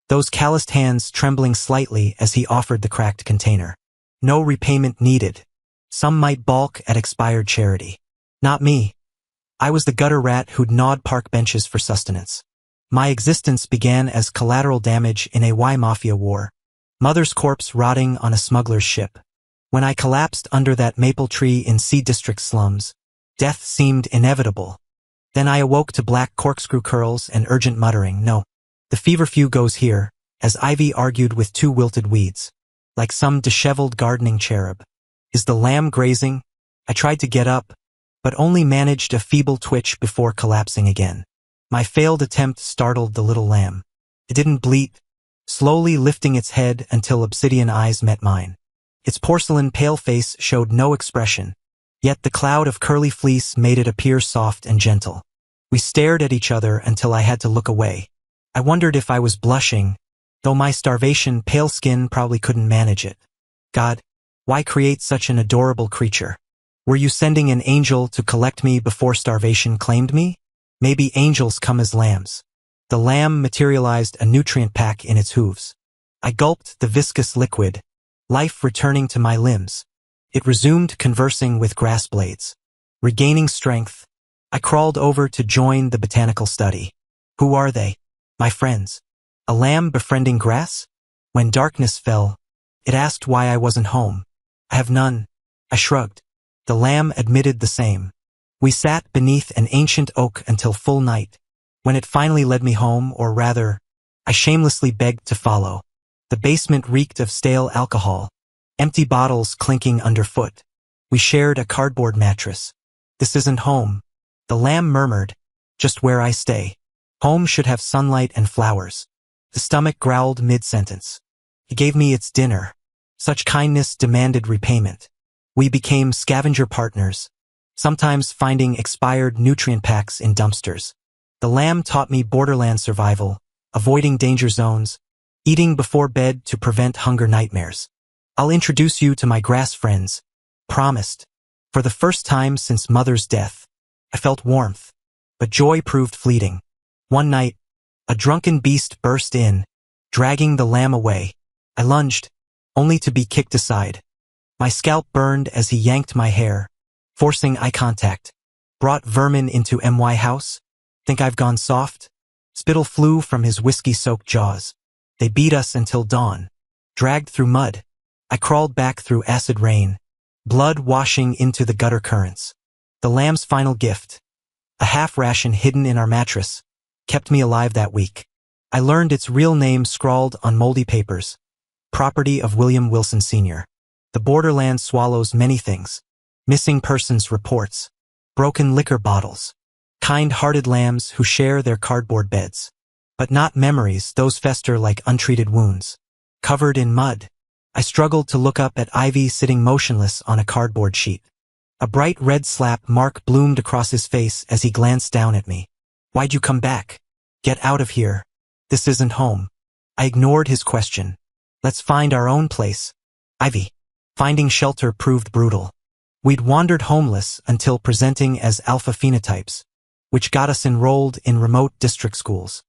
those calloused hands trembling slightly as he offered the cracked container. No repayment needed. Some might balk at expired charity. Not me. I was the gutter rat who'd gnawed park benches for sustenance. My existence began as collateral damage in a Y-Mafia war. Mother's corpse rotting on a smuggler's ship. When I collapsed under that maple tree in C District slums, death seemed inevitable. Then I awoke to black corkscrew curls and urgent muttering, no. The feverfew goes here, as Ivy argued with two wilted weeds. Like some disheveled gardening cherub. Is the lamb grazing? I tried to get up, but only managed a feeble twitch before collapsing again. My failed attempt startled the little lamb. It didn't bleat, slowly lifting its head until obsidian eyes met mine. Its porcelain pale face showed no expression, yet the cloud of curly fleece made it appear soft and gentle. We stared at each other until I had to look away. I wondered if I was blushing, though my starvation pale skin probably couldn't manage it. God, why create such an adorable creature? Were you sending an angel to collect me before starvation claimed me? Maybe angels come as lambs. The lamb materialized a nutrient pack in its hooves. I gulped the viscous liquid, life returning to my limbs. It resumed conversing with grass blades. Regaining strength, I crawled over to join the botanical study. Who are they? My friends. A lamb befriending grass? When darkness fell, it asked why I wasn't home. I have none. I shrugged. The lamb admitted the same. We sat beneath an ancient oak until full night. When it finally led me home, or rather, I shamelessly begged to follow. The basement reeked of stale alcohol, empty bottles clinking underfoot. We shared a cardboard mattress. This isn't home, the lamb murmured, just where I stay. Home should have sunlight and flowers. The stomach growled mid-sentence. It gave me its dinner. Such kindness demanded repayment. We became scavenger partners, sometimes finding expired nutrient packs in dumpsters. The lamb taught me borderland survival, avoiding danger zones, eating before bed to prevent hunger nightmares. I'll introduce you to my grass friends. Promised. For the first time since Mother's death, I felt warmth, but joy proved fleeting. One night, a drunken beast burst in, dragging the lamb away. I lunged, only to be kicked aside. My scalp burned as he yanked my hair, forcing eye contact. Brought vermin into my house? Think I've gone soft? Spittle flew from his whiskey-soaked jaws. They beat us until dawn. Dragged through mud. I crawled back through acid rain, blood washing into the gutter currents. The lamb's final gift, a half ration hidden in our mattress, kept me alive that week. I learned its real name scrawled on moldy papers, property of William Wilson Sr. The borderland swallows many things. Missing persons reports, broken liquor bottles, kind-hearted lambs who share their cardboard beds. But not memories, those fester like untreated wounds. Covered in mud, I struggled to look up at Ivy sitting motionless on a cardboard sheet. A bright red slap mark bloomed across his face as he glanced down at me. Why'd you come back? Get out of here. This isn't home. I ignored his question. Let's find our own place. Ivy. Finding shelter proved brutal. We'd wandered homeless until presenting as alpha phenotypes, which got us enrolled in remote district schools.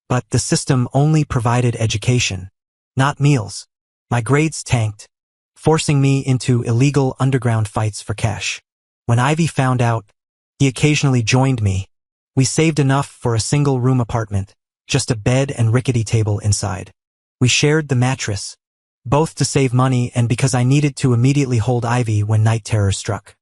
But the system only provided education, not meals. My grades tanked, forcing me into illegal underground fights for cash. When Ivy found out, he occasionally joined me. We saved enough for a single-room apartment, just a bed and rickety table inside. We shared the mattress, both to save money and because I needed to immediately hold Ivy when night terrors struck.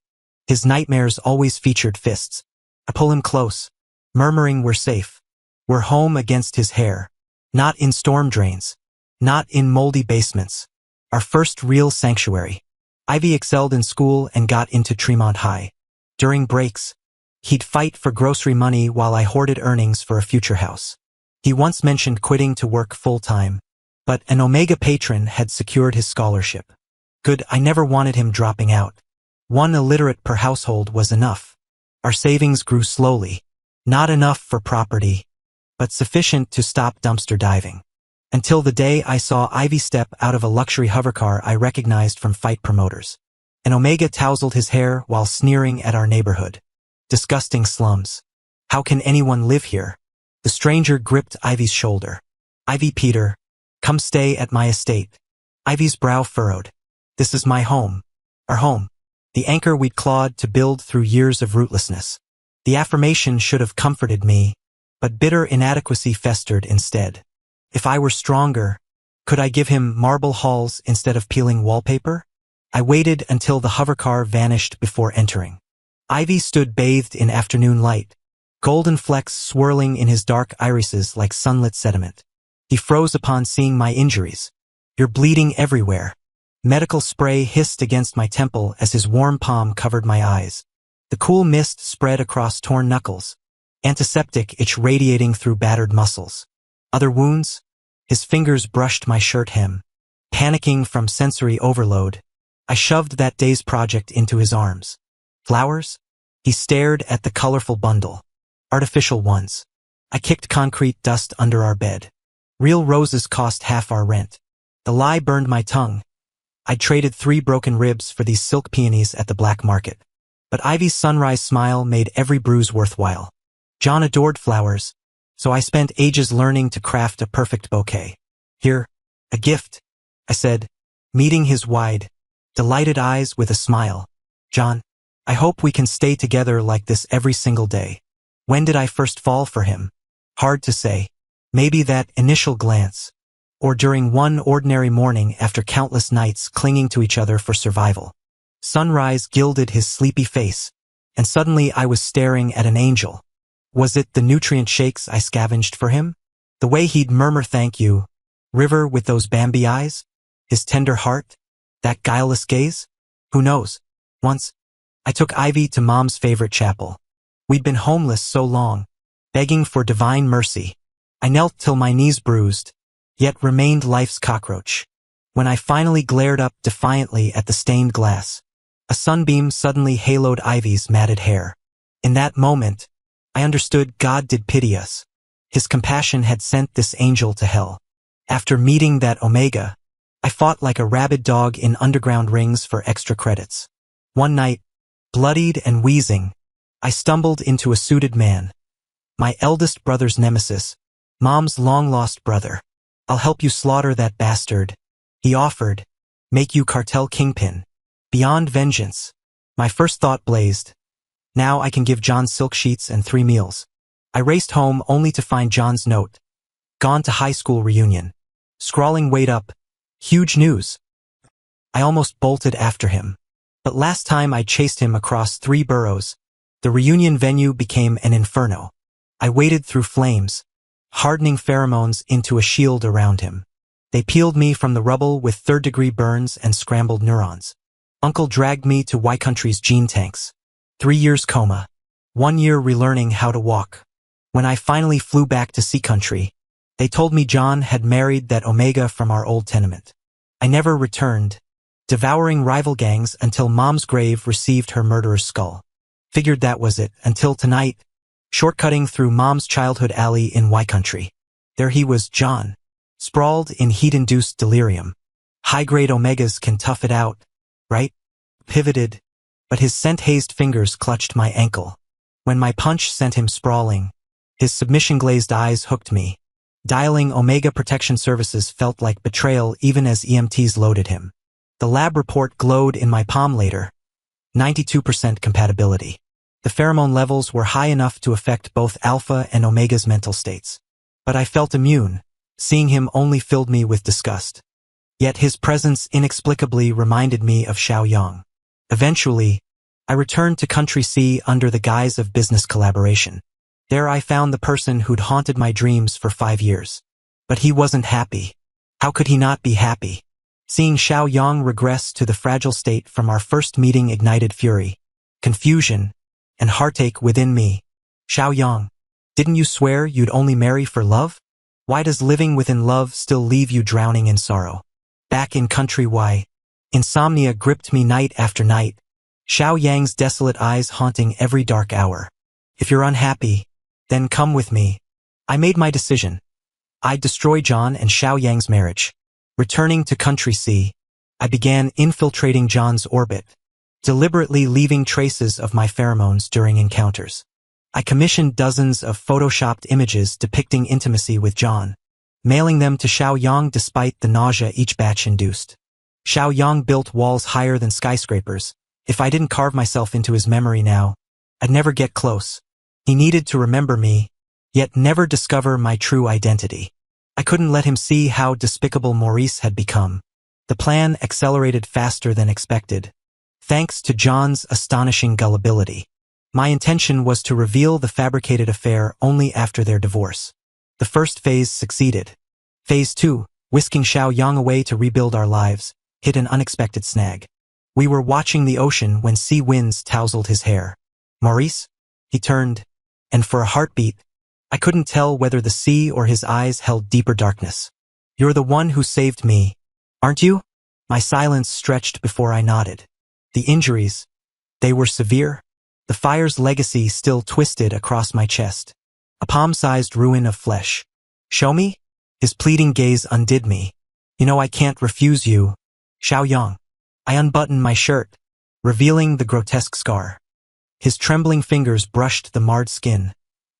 His nightmares always featured fists. I pull him close, murmuring we're safe. We're home against his hair. Not in storm drains. Not in moldy basements. Our first real sanctuary. Ivy excelled in school and got into Tremont High. During breaks, he'd fight for grocery money while I hoarded earnings for a future house. He once mentioned quitting to work full-time, but an Omega patron had secured his scholarship. Good, I never wanted him dropping out. One illiterate per household was enough. Our savings grew slowly. Not enough for property, but sufficient to stop dumpster diving. Until the day I saw Ivy step out of a luxury hovercar I recognized from fight promoters. An Omega tousled his hair while sneering at our neighborhood. Disgusting slums. How can anyone live here? The stranger gripped Ivy's shoulder. Ivy, Peter, come stay at my estate. Ivy's brow furrowed. This is my home. Our home. The anchor we'd clawed to build through years of rootlessness. The affirmation should have comforted me, but bitter inadequacy festered instead. If I were stronger, could I give him marble halls instead of peeling wallpaper? I waited until the hovercar vanished before entering. Ivy stood bathed in afternoon light, golden flecks swirling in his dark irises like sunlit sediment. He froze upon seeing my injuries. You're bleeding everywhere. Medical spray hissed against my temple as his warm palm covered my eyes. The cool mist spread across torn knuckles, antiseptic itch radiating through battered muscles. Other wounds? His fingers brushed my shirt hem. Panicking from sensory overload, I shoved that day's project into his arms. Flowers? He stared at the colorful bundle. Artificial ones. I kicked concrete dust under our bed. Real roses cost half our rent. The lie burned my tongue. I'd traded 3 broken ribs for these silk peonies at the black market. But Ivy's sunrise smile made every bruise worthwhile. John adored flowers, so I spent ages learning to craft a perfect bouquet. Here, a gift, I said, meeting his wide, delighted eyes with a smile. John, I hope we can stay together like this every single day. When did I first fall for him? Hard to say. Maybe that initial glance. Or during one ordinary morning after countless nights clinging to each other for survival. Sunrise gilded his sleepy face, and suddenly I was staring at an angel. Was it the nutrient shakes I scavenged for him? The way he'd murmur thank you, River with those Bambi eyes? His tender heart? That guileless gaze? Who knows? Once, I took Ivy to Mom's favorite chapel. We'd been homeless so long, begging for divine mercy. I knelt till my knees bruised, yet remained life's cockroach. When I finally glared up defiantly at the stained glass, a sunbeam suddenly haloed Ivy's matted hair. In that moment, I understood God did pity us. His compassion had sent this angel to hell. After meeting that Omega, I fought like a rabid dog in underground rings for extra credits. One night, bloodied and wheezing, I stumbled into a suited man. My eldest brother's nemesis, Mom's long-lost brother. I'll help you slaughter that bastard, he offered. Make you cartel kingpin. Beyond vengeance. My first thought blazed. Now I can give John silk sheets and 3 meals. I raced home only to find John's note. Gone to high school reunion. Scrawling wait up. Huge news. I almost bolted after him. But last time I chased him across 3 boroughs, the reunion venue became an inferno. I waded through flames, hardening pheromones into a shield around him. They peeled me from the rubble with 3rd-degree burns and scrambled neurons. Uncle dragged me to Y Country's gene tanks. 3 years coma. 1 year relearning how to walk. When I finally flew back to C Country, they told me John had married that Omega from our old tenement. I never returned, devouring rival gangs until Mom's grave received her murderer's skull. Figured that was it, until tonight, shortcutting through Mom's childhood alley in Y Country. There he was, John, sprawled in heat-induced delirium. High-grade Omegas can tough it out, right? Pivoted, but his scent-hazed fingers clutched my ankle. When my punch sent him sprawling, his submission-glazed eyes hooked me. Dialing Omega Protection Services felt like betrayal even as EMTs loaded him. The lab report glowed in my palm later. 92% compatibility. The pheromone levels were high enough to affect both Alpha and Omega's mental states. But I felt immune. Seeing him only filled me with disgust. Yet his presence inexplicably reminded me of Xiaoyang. Eventually, I returned to Country C under the guise of business collaboration. There I found the person who'd haunted my dreams for 5 years. But he wasn't happy. How could he not be happy? Seeing Xiaoyang regress to the fragile state from our first meeting ignited fury, confusion, and heartache within me. Xiaoyang, didn't you swear you'd only marry for love? Why does living within love still leave you drowning in sorrow? Back in Country Y, insomnia gripped me night after night, Xiaoyang's desolate eyes haunting every dark hour. If you're unhappy, then come with me. I made my decision. I'd destroy John and Xiaoyang's marriage. Returning to Country C, I began infiltrating John's orbit, deliberately leaving traces of my pheromones during encounters. I commissioned dozens of photoshopped images depicting intimacy with John, mailing them to Xiaoyang despite the nausea each batch induced. Xiaoyang built walls higher than skyscrapers. If I didn't carve myself into his memory now, I'd never get close. He needed to remember me, yet never discover my true identity. I couldn't let him see how despicable Maurice had become. The plan accelerated faster than expected, thanks to John's astonishing gullibility. My intention was to reveal the fabricated affair only after their divorce. The first phase succeeded. Phase 2, whisking Xiaoyang away to rebuild our lives, hit an unexpected snag. We were watching the ocean when sea winds tousled his hair. Maurice? He turned, and for a heartbeat, I couldn't tell whether the sea or his eyes held deeper darkness. You're the one who saved me, aren't you? My silence stretched before I nodded. The injuries, they were severe. The fire's legacy still twisted across my chest, a palm-sized ruin of flesh. Show me? His pleading gaze undid me. You know I can't refuse you, Xiaoyang. I unbuttoned my shirt, revealing the grotesque scar. His trembling fingers brushed the marred skin,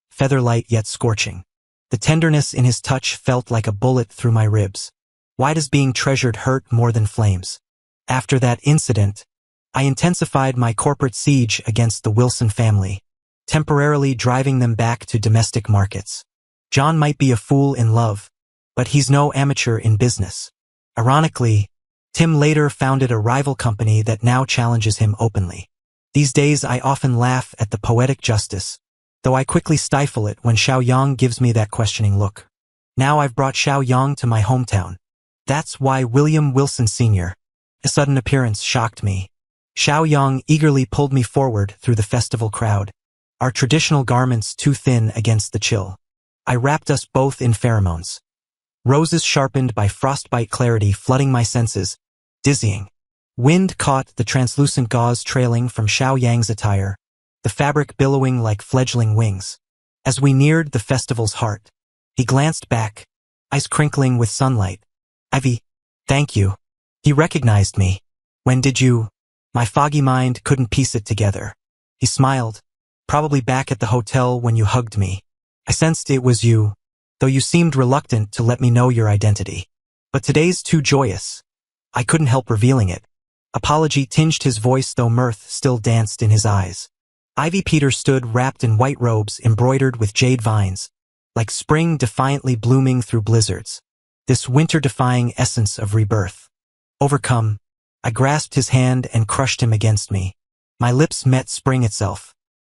feather-light yet scorching. The tenderness in his touch felt like a bullet through my ribs. Why does being treasured hurt more than flames? After that incident, I intensified my corporate siege against the Wilson family, temporarily driving them back to domestic markets. John might be a fool in love, but he's no amateur in business. Ironically, Tim later founded a rival company that now challenges him openly. These days I often laugh at the poetic justice, though I quickly stifle it when Xiaoyang gives me that questioning look. Now I've brought Xiaoyang to my hometown. That's why William Wilson Sr. A sudden appearance shocked me. Xiaoyang eagerly pulled me forward through the festival crowd, our traditional garments too thin against the chill. I wrapped us both in pheromones. Roses sharpened by frostbite clarity flooding my senses, dizzying. Wind caught the translucent gauze trailing from Xiaoyang's attire, the fabric billowing like fledgling wings. As we neared the festival's heart, he glanced back, eyes crinkling with sunlight. Ivy, thank you. He recognized me. When did you? My foggy mind couldn't piece it together. He smiled, probably back at the hotel when you hugged me. I sensed it was you, though you seemed reluctant to let me know your identity. But today's too joyous. I couldn't help revealing it. Apology tinged his voice though mirth still danced in his eyes. Ivy Peter stood wrapped in white robes embroidered with jade vines, like spring defiantly blooming through blizzards. This winter-defying essence of rebirth. Overcome, I grasped his hand and crushed him against me. My lips met spring itself,